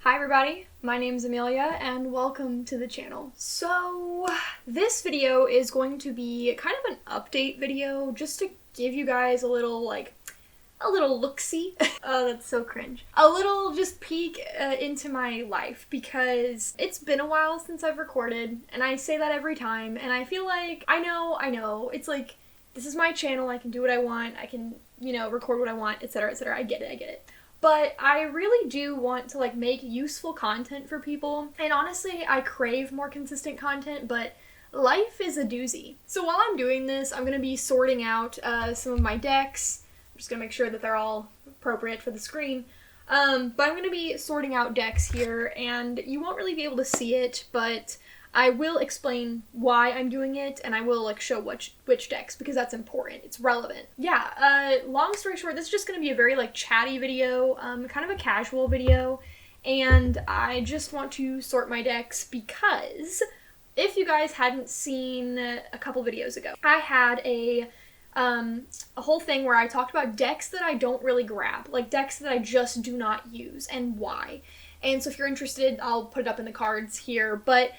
Hi everybody, my name's Amelia and welcome to the channel. So this video is going to be kind of an update video just to give you guys a little look-see. Oh, that's so cringe. A little just peek into my life because it's been a while since I've recorded and I say that every time and I feel like, I know, it's like, this is my channel, I can do what I want, I can, record what I want, etc, etc, I get it. But I really do want to make make content for people. And honestly, I crave more consistent content, but life is a doozy. So while I'm doing this, I'm going to be sorting out some of my decks. I'm just going to make sure that they're all appropriate for the screen. But I'm going to be sorting out decks here, and you won't really be able to see it, but I will explain why I'm doing it, and I will show which decks, because that's important. It's relevant. Yeah, long story short, this is just going to be a very chatty video, kind of a casual video, and I just want to sort my decks because if you guys hadn't seen a couple videos ago, I had a whole thing where I talked about decks that I don't really grab, decks that I just do not use, and why. And so if you're interested, I'll put it up in the cards here, but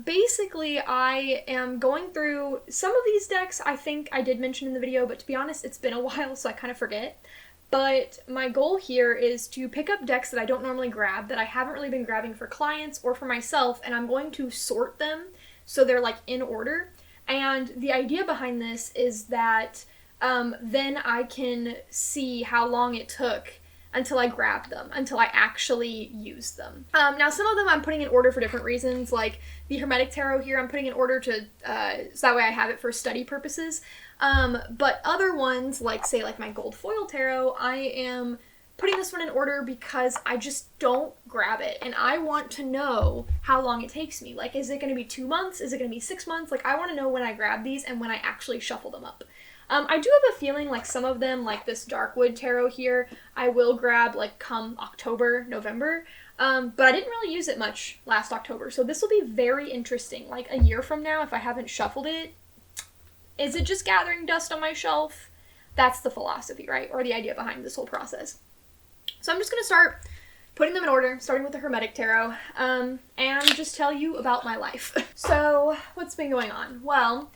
basically I am going through some of these decks I think I did mention in the video, but to be honest, it's been a while, so I kind of forget. But my goal here is to pick up decks that I don't normally grab, that I haven't really been grabbing for clients or for myself, and I'm going to sort them so they're in order. And the idea behind this is that then I can see how long it took until I grab them, until I actually use them. Now some of them I'm putting in order for different reasons, like the Hermetic Tarot here I'm putting in order to, so that way I have it for study purposes. But other ones, say my Gold Foil Tarot, I am putting this one in order because I just don't grab it, and I want to know how long it takes me. Is it going to be 2 months? Is it going to be 6 months? I want to know when I grab these and when I actually shuffle them up. I do have a feeling some of them, this Darkwood Tarot here, I will grab come October, November, but I didn't really use it much last October, so this will be very interesting. A year from now, if I haven't shuffled it, is it just gathering dust on my shelf? That's the philosophy, right? Or the idea behind this whole process. So I'm just going to start putting them in order, starting with the Hermetic Tarot, and just tell you about my life. So, what's been going on? Well,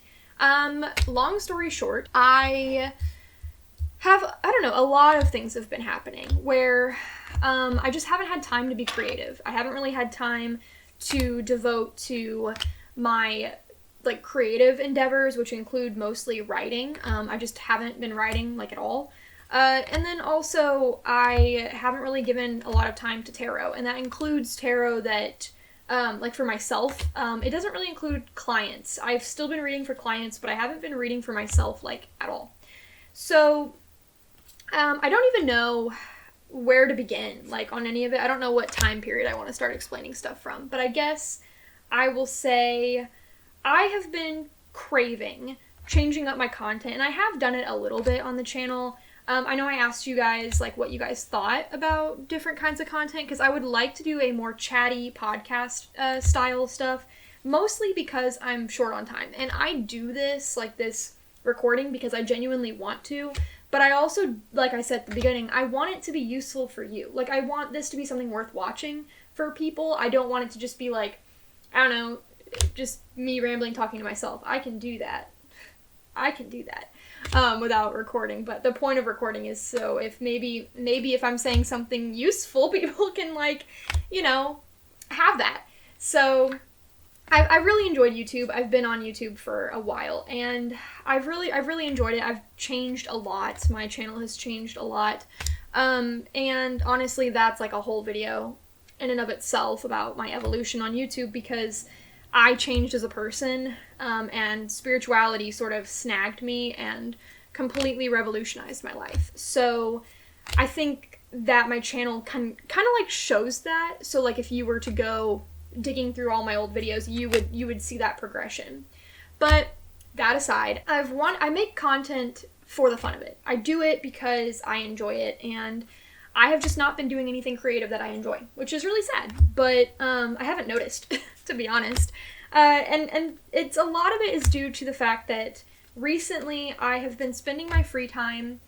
long story short, I don't know, a lot of things have been happening where, I just haven't had time to be creative. I haven't really had time to devote to my, creative endeavors, which include mostly writing. I just haven't been writing, at all. And then also, I haven't really given a lot of time to tarot, and that includes tarot that for myself, it doesn't really include clients. I've still been reading for clients, but I haven't been reading for myself, at all. So, I don't even know where to begin, on any of it. I don't know what time period I want to start explaining stuff from, but I guess I will say I have been craving changing up my content, and I have done it a little bit on the channel. I know I asked you guys, what you guys thought about different kinds of content, because I would like to do a more chatty podcast style stuff, mostly because I'm short on time. And I do this, this recording, because I genuinely want to, but I also, like I said at the beginning, I want it to be useful for you. I want this to be something worth watching for people. I don't want it to just be I don't know, just me rambling, talking to myself. I can do that. Without recording, but the point of recording is so if maybe if I'm saying something useful, people can have that. So I really enjoyed YouTube. I've been on YouTube for a while, and I've really enjoyed it. I've changed a lot. My channel has changed a lot, and honestly, that's a whole video in and of itself about my evolution on YouTube, because I changed as a person, and spirituality sort of snagged me and completely revolutionized my life. So I think that my channel kind of shows that. So if you were to go digging through all my old videos, you would see that progression. But that aside, I make content for the fun of it. I do it because I enjoy it, and I have just not been doing anything creative that I enjoy, which is really sad, but I haven't noticed, to be honest. And it's a lot of it is due to the fact that recently I have been spending my free time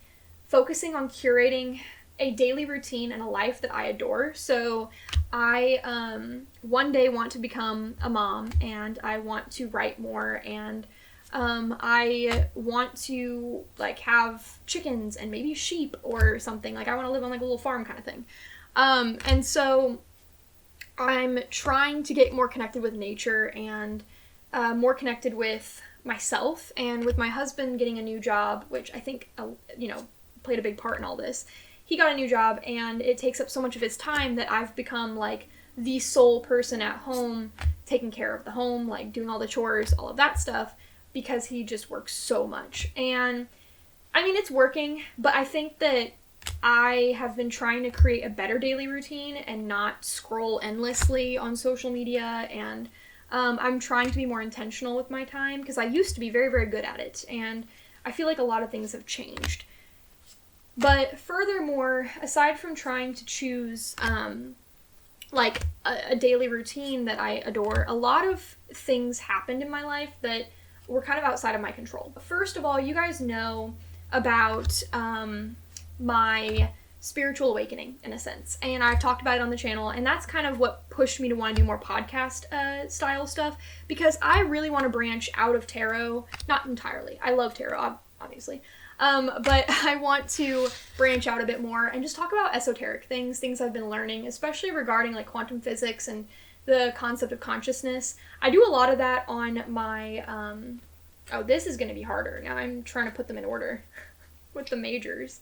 focusing on curating a daily routine and a life that I adore. So I one day want to become a mom, and I want to write more, and I want to like have chickens and maybe sheep or something. Like I want to live on like a little farm kind of thing. And so I'm trying to get more connected with nature and more connected with myself, and with my husband getting a new job, which I think, played a big part in all this. He got a new job, and it takes up so much of his time that I've become like the sole person at home taking care of the home, like doing all the chores, all of that stuff, because he just works so much. And I mean, it's working, but I think that I have been trying to create a better daily routine and not scroll endlessly on social media, and I'm trying to be more intentional with my time, because I used to be very, very good at it, and I feel like a lot of things have changed. But furthermore, aside from trying to choose like a daily routine that I adore, a lot of things happened in my life that were kind of outside of my control. First of all, you guys know about my spiritual awakening, in a sense, and I've talked about it on the channel, and that's kind of what pushed me to want to do more podcast style stuff, because I really want to branch out of tarot. Not entirely, I love tarot, obviously, but I want to branch out a bit more and just talk about esoteric things I've been learning, especially regarding like quantum physics and the concept of consciousness. I do a lot of that on my oh, this is going to be harder. Now I'm trying to put them in order with the majors.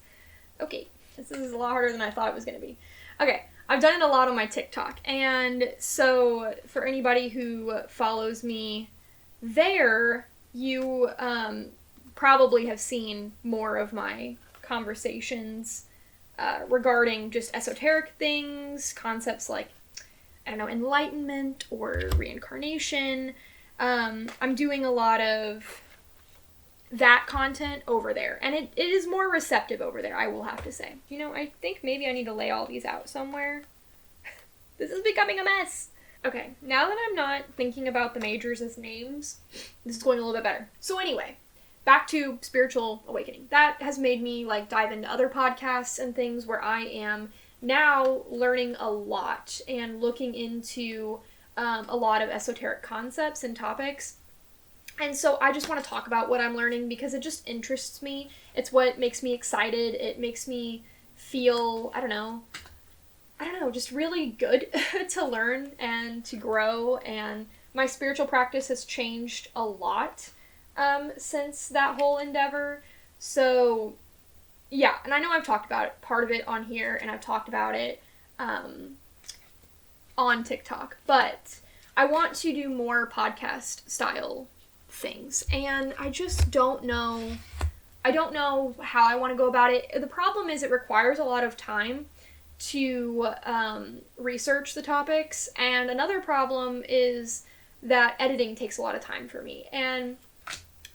Okay, this is a lot harder than I thought it was going to be. Okay, I've done it a lot on my TikTok, and so for anybody who follows me there, you probably have seen more of my conversations regarding just esoteric things, concepts like, I don't know, enlightenment or reincarnation. I'm doing a lot of that content over there, and it is more receptive over there, I will have to say. I think maybe I need to lay all these out somewhere. This is becoming a mess. Okay, now that I'm not thinking about the majors as names, this is going a little bit better. So anyway, back to spiritual awakening. That has made me like dive into other podcasts and things where I am now learning a lot and looking into a lot of esoteric concepts and topics. And so I just want to talk about what I'm learning because it just interests me. It's what makes me excited. It makes me feel, I don't know, just really good to learn and to grow. And my spiritual practice has changed a lot since that whole endeavor. So yeah, and I know I've talked about part of it on here, and I've talked about it on TikTok, but I want to do more podcast style things, and I just don't know how I want to go about it. The problem is it requires a lot of time to research the topics, and another problem is that editing takes a lot of time for me, and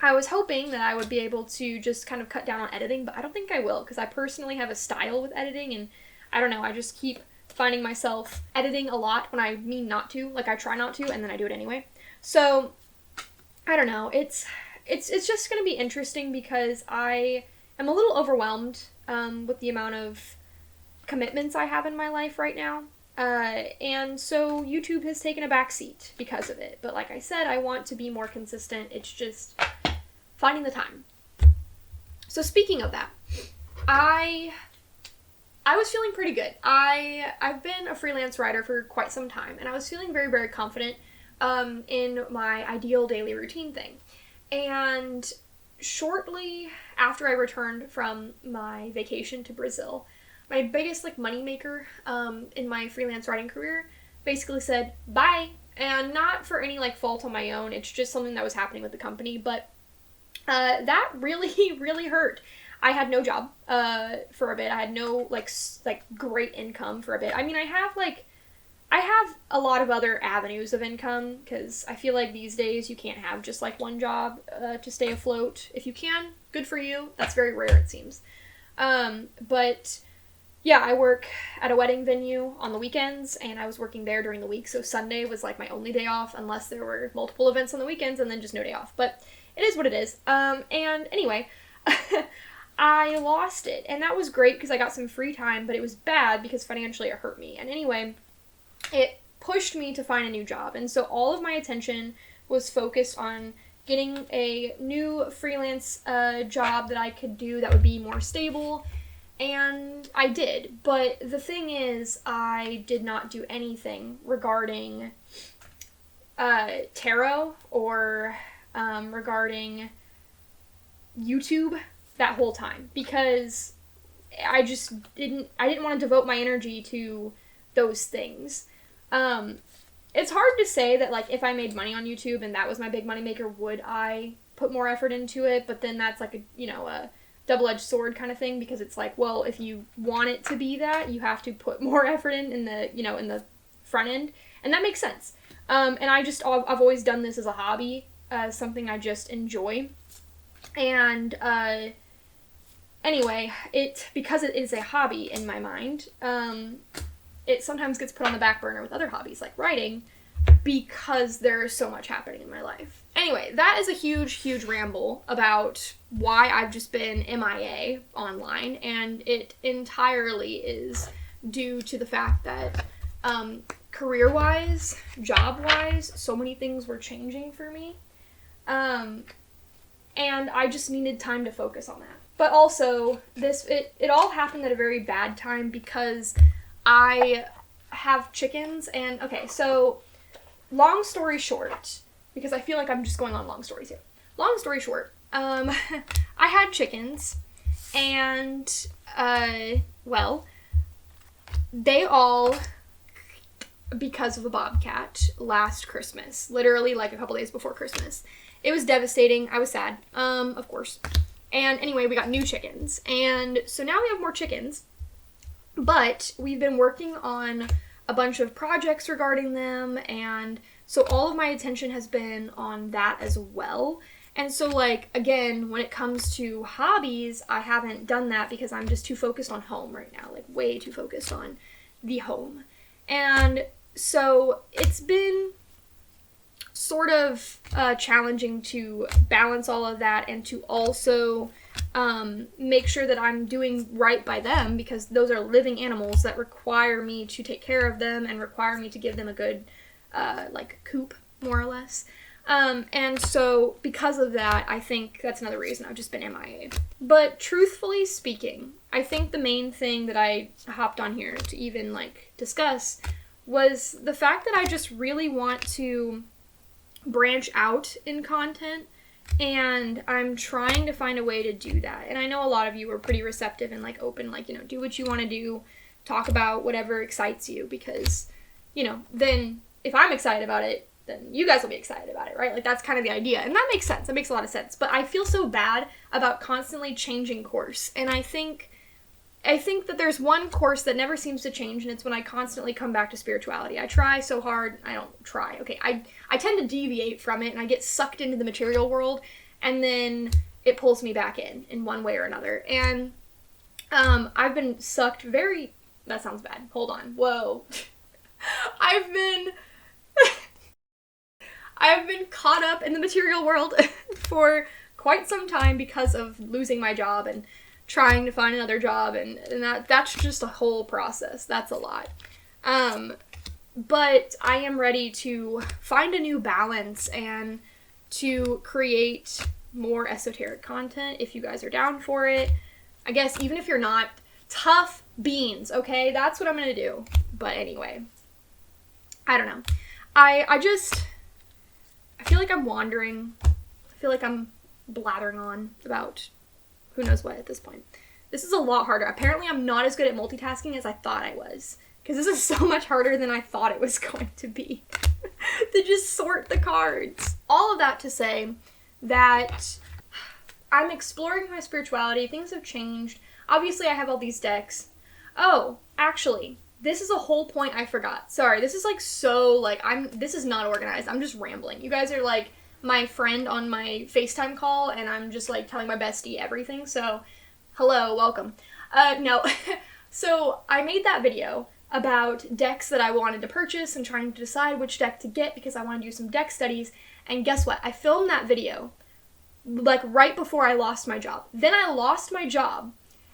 I was hoping that I would be able to just kind of cut down on editing, but I don't think I will, because I personally have a style with editing, and I don't know, I just keep finding myself editing a lot when I mean not to. Like, I try not to, and then I do it anyway. So I don't know, it's just going to be interesting because I am a little overwhelmed with the amount of commitments I have in my life right now. And so YouTube has taken a backseat because of it. But like I said, I want to be more consistent. It's just finding the time. So speaking of that, I was feeling pretty good. I've been a freelance writer for quite some time, and I was feeling very, very confident in my ideal daily routine thing. And shortly after I returned from my vacation to Brazil, my biggest money maker in my freelance writing career basically said bye, and not for any fault on my own. It's just something that was happening with the company, but that really really hurt. I had no job for a bit. I had no great income for a bit. I mean, I have a lot of other avenues of income, because I feel like these days you can't have just one job to stay afloat. If you can, good for you. That's very rare, it seems. But yeah, I work at a wedding venue on the weekends, and I was working there during the week, so Sunday was my only day off, unless there were multiple events on the weekends, and then just no day off. But it is what it is. And anyway, I lost it. And that was great because I got some free time, but it was bad because financially it hurt me. And anyway, it pushed me to find a new job. And so all of my attention was focused on getting a new freelance job that I could do that would be more stable. And I did. But the thing is, I did not do anything regarding tarot or regarding YouTube that whole time, because I didn't want to devote my energy to those things. It's hard to say that, like, if I made money on YouTube and that was my big money maker, would I put more effort into it? But then that's like a double-edged sword kind of thing, because it's like, well, if you want it to be that, you have to put more effort in the front end, and that makes sense. And I've always done this as a hobby, something I just enjoy. And anyway, because it is a hobby in my mind, it sometimes gets put on the back burner with other hobbies like writing, because there is so much happening in my life. Anyway, that is a huge, huge ramble about why I've just been MIA online, and it entirely is due to the fact that career-wise, job-wise, so many things were changing for me, and I just needed time to focus on that. But also, it all happened at a very bad time because I have chickens, and okay, so long story short, because I feel like I'm just going on long stories here. Long story short, I had chickens, and well, they all, because of a bobcat last Christmas, literally like a couple days before Christmas. It was devastating. I was sad, of course. And anyway, we got new chickens, and so now we have more chickens. But we've been working on a bunch of projects regarding them, and so all of my attention has been on that as well. And so, like, again, when it comes to hobbies, I haven't done that because I'm just too focused on home right now, like way too focused on the home. And so it's been sort of challenging to balance all of that and to also make sure that I'm doing right by them, because those are living animals that require me to take care of them and require me to give them a good coop, more or less. And so because of that, I think that's another reason I've just been MIA. But truthfully speaking, I think the main thing that I hopped on here to even discuss was the fact that I just really want to branch out in content, and I'm trying to find a way to do that. And I know a lot of you are pretty receptive and open, do what you want to do, talk about whatever excites you, because then if I'm excited about it, then you guys will be excited about it, right? That's kind of the idea, and that makes sense. That makes a lot of sense. But I feel so bad about constantly changing course, and I think that there's one course that never seems to change, and it's when I constantly come back to spirituality. I try so hard. I don't try. Okay, I tend to deviate from it, and I get sucked into the material world, and then it pulls me back in one way or another. And I've been sucked very... That sounds bad. Hold on. Whoa. I've been caught up in the material world for quite some time because of losing my job and trying to find another job, and that's just a whole process. That's a lot. But I am ready to find a new balance and to create more esoteric content if you guys are down for it. I guess even if you're not, tough beans, okay? That's what I'm gonna do. But anyway, I don't know. I feel like I'm wandering. I feel like I'm blathering on about who knows what at this point. This is a lot harder. Apparently I'm not as good at multitasking as I thought I was, because this is so much harder than I thought it was going to be to just sort the cards. All of that to say that I'm exploring my spirituality. Things have changed. Obviously I have all these decks. Oh, actually, this is a whole point I forgot. Sorry, this is this is not organized. I'm just rambling. You guys are my friend on my FaceTime call, and I'm just telling my bestie everything, so hello, welcome. No. So I made that video about decks that I wanted to purchase and trying to decide which deck to get because I want to do some deck studies, and guess what? I filmed that video like right before I lost my job. Then I lost my job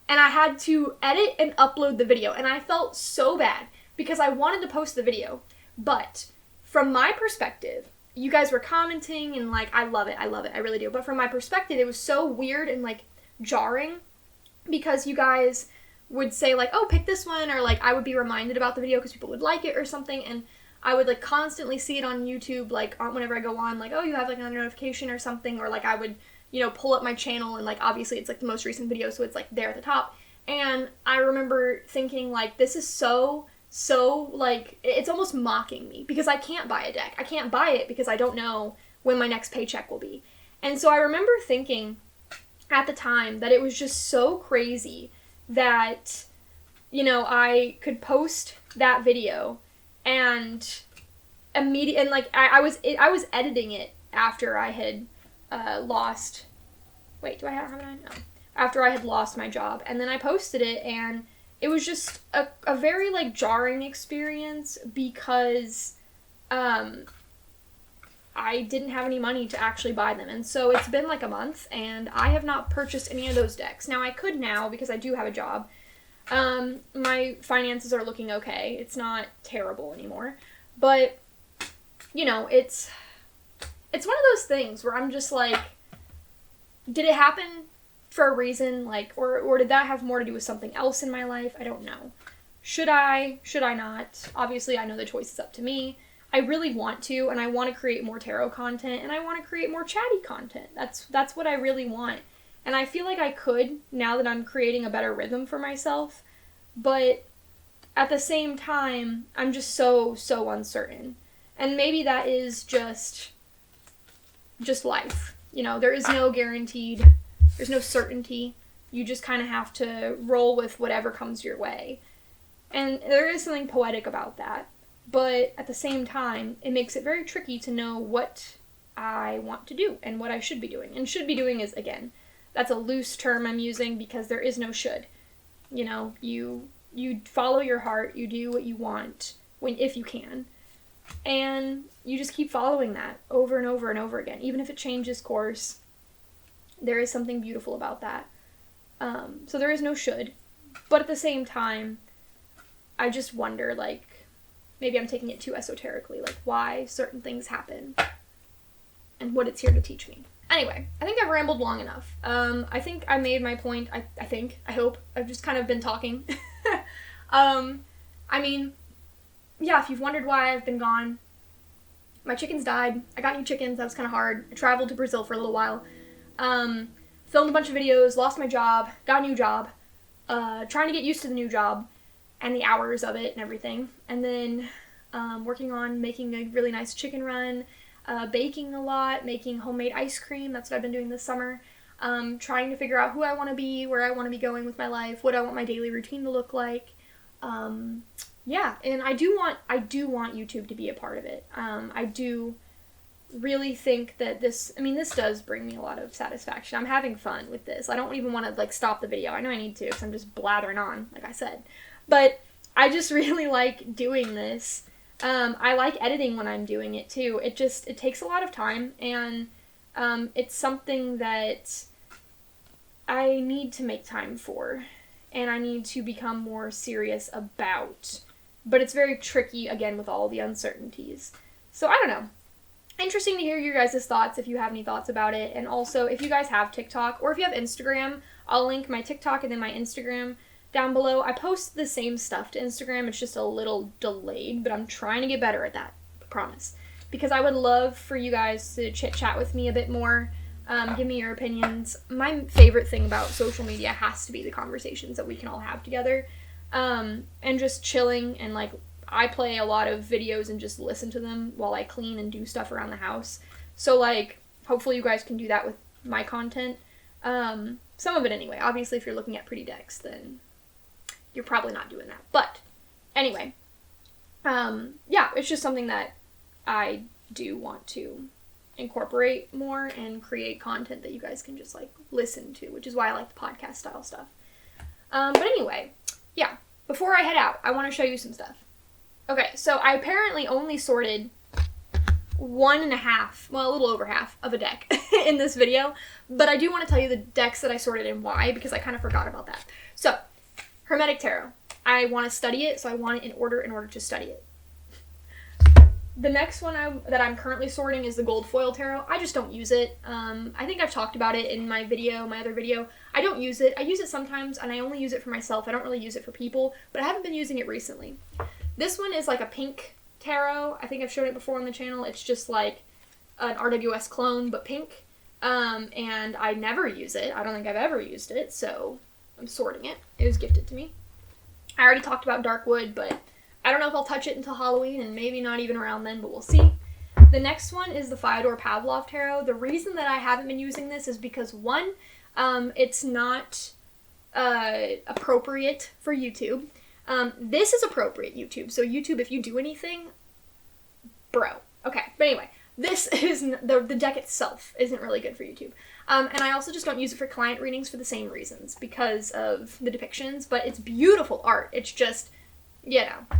and I had to edit and upload the video, and I felt so bad because I wanted to post the video. But from my perspective, you guys were commenting and like, I love it, I really do. But from my perspective, it was so weird and like jarring because you guys would say like, oh, pick this one, or like I would be reminded about the video because people would like it or something, and I would like constantly see it on YouTube, like whenever I go on, like, oh, you have like another notification or something, or like I would, you know, pull up my channel and like obviously it's like the most recent video, so it's like there at the top. And I remember thinking like, this is so like, it's almost mocking me because I can't buy a deck. I can't buy it because I don't know when my next paycheck will be. And so I remember thinking at the time that it was just so crazy that, you know, I could post that video and like I was editing it after I had lost. Wait, haven't I? No. After I had lost my job, and then I posted it, and it was just a very like jarring experience because I didn't have any money to actually buy them. And so it's been like a month and I have not purchased any of those decks. Now I could now because I do have a job. My finances are looking okay. It's not terrible anymore. But, you know, it's one of those things where I'm just like, did it happen for a reason? Like, or did that have more to do with something else in my life? I don't know. Should I not? Obviously, I know the choice is up to me. I really want to, and I want to create more tarot content, and I want to create more chatty content. That's what I really want. And I feel like I could, now that I'm creating a better rhythm for myself, but at the same time, I'm just so uncertain. And maybe that is just life. You know, there's no certainty. You just kind of have to roll with whatever comes your way. And there is something poetic about that. But at the same time, it makes it very tricky to know what I want to do and what I should be doing. And should be doing is, again, that's a loose term I'm using because there is no should. You know, you follow your heart, you do what you want if you can. And you just keep following that over and over and over again. Even if it changes course, there is something beautiful about that. So there is no should. But at the same time, I just wonder, like, maybe I'm taking it too esoterically, like why certain things happen and what it's here to teach me. Anyway, I think I've rambled long enough. I think I made my point. I hope. I've just kind of been talking. I mean, yeah, if you've wondered why I've been gone, my chickens died. I got new chickens. That was kind of hard. I traveled to Brazil for a little while. Filmed a bunch of videos, lost my job, got a new job, trying to get used to the new job and the hours of it and everything. And then working on making a really nice chicken run, baking a lot, making homemade ice cream. That's what I've been doing this summer. Trying to figure out who I want to be, where I want to be going with my life, what I want my daily routine to look like. Yeah, and I do want YouTube to be a part of it. I do really think that this does bring me a lot of satisfaction. I'm having fun with this. I don't even want to like stop the video. I know I need to because I'm just blathering on, like I said. But I just really like doing this. I like editing when I'm doing it too. It takes a lot of time, and it's something that I need to make time for, and I need to become more serious about. But it's very tricky, again, with all the uncertainties. So I don't know. Interesting to hear your guys' thoughts if you have any thoughts about it. And also, if you guys have TikTok, or if you have Instagram, I'll link my TikTok and then my Instagram down below. I post the same stuff to Instagram. It's just a little delayed, but I'm trying to get better at that. I promise. Because I would love for you guys to chit-chat with me a bit more. Give me your opinions. My favorite thing about social media has to be the conversations that we can all have together. And just chilling, and like I play a lot of videos and just listen to them while I clean and do stuff around the house. So like hopefully you guys can do that with my content. Some of it anyway. Obviously if you're looking at pretty decks, then you're probably not doing that. But anyway, yeah, it's just something that I do want to incorporate more and create content that you guys can just like listen to, which is why I like the podcast style stuff. But anyway, yeah, before I head out, I want to show you some stuff. Okay, so I apparently only sorted one and a half, well, a little over half of a deck in this video, but I do want to tell you the decks that I sorted and why, because I kind of forgot about that. So, Hermetic Tarot. I want to study it, so I want it in order to study it. The next one that I'm currently sorting is the Gold Foil Tarot. I just don't use it. I think I've talked about it in my other video. I don't use it. I use it sometimes, and I only use it for myself. I don't really use it for people, but I haven't been using it recently. This one is like a pink tarot. I think I've shown it before on the channel. It's just like an RWS clone, but pink. And I never use it. I don't think I've ever used it, so I'm sorting it. It was gifted to me. I already talked about Darkwood, but I don't know if I'll touch it until Halloween, and maybe not even around then, but we'll see. The next one is the Fyodor Pavlov Tarot. The reason that I haven't been using this is because, one, it's not appropriate for YouTube. This is appropriate YouTube. So YouTube, if you do anything, bro. Okay, but anyway, this is, the deck itself isn't really good for YouTube. And I also just don't use it for client readings for the same reasons, because of the depictions, but it's beautiful art. It's just, you know.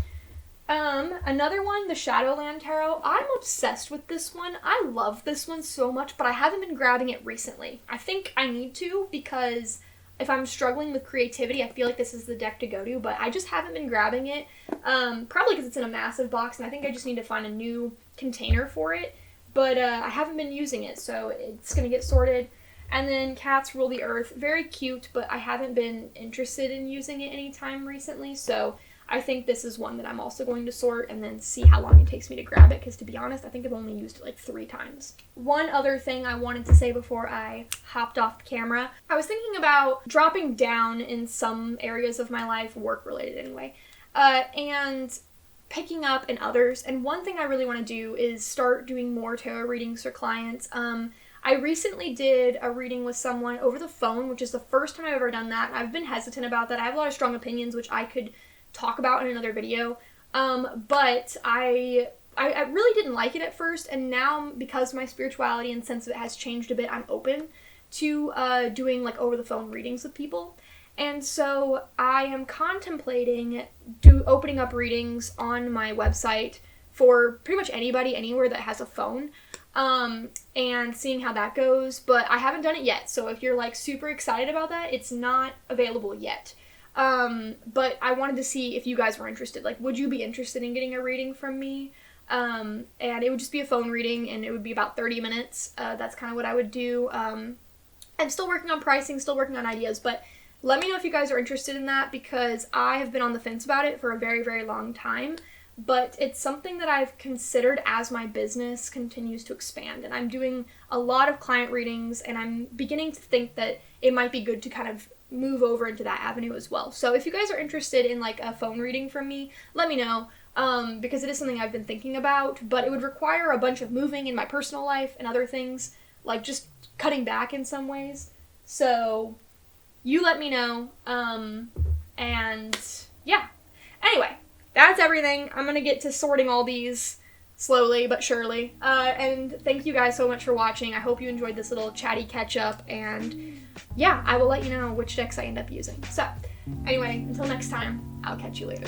Another one, the Shadowland Tarot. I'm obsessed with this one. I love this one so much, but I haven't been grabbing it recently. I think I need to, because if I'm struggling with creativity, I feel like this is the deck to go to, but I just haven't been grabbing it. Probably because it's in a massive box, and I think I just need to find a new container for it, but I haven't been using it, so it's gonna get sorted. And then Cats Rule the Earth. Very cute, but I haven't been interested in using it anytime recently, so I think this is one that I'm also going to sort and then see how long it takes me to grab it, because to be honest, I think I've only used it like 3 times. One other thing I wanted to say before I hopped off the camera. I was thinking about dropping down in some areas of my life, work-related anyway, and picking up in others. And one thing I really want to do is start doing more tarot readings for clients. I recently did a reading with someone over the phone, which is the first time I've ever done that. I've been hesitant about that. I have a lot of strong opinions, which I could talk about in another video, but I really didn't like it at first, and now, because my spirituality and sense of it has changed a bit, I'm open to doing like over the phone readings with people. And so I am contemplating opening up readings on my website for pretty much anybody anywhere that has a phone, and seeing how that goes. But I haven't done it yet, so if you're like super excited about that, it's not available yet. But I wanted to see if you guys were interested. Like, would you be interested in getting a reading from me? And it would just be a phone reading, and it would be about 30 minutes. That's kind of what I would do. I'm still working on pricing, still working on ideas, but let me know if you guys are interested in that, because I have been on the fence about it for a very, very long time. But it's something that I've considered as my business continues to expand, and I'm doing a lot of client readings, and I'm beginning to think that it might be good to kind of move over into that avenue as well. So if you guys are interested in like a phone reading from me, let me know, because it is something I've been thinking about, but it would require a bunch of moving in my personal life and other things, like just cutting back in some ways. So you let me know, and yeah. Anyway, that's everything. I'm gonna get to sorting all these slowly but surely. And thank you guys so much for watching. I hope you enjoyed this little chatty catch up, and yeah, I will let you know which decks I end up using. So anyway, until next time, I'll catch you later.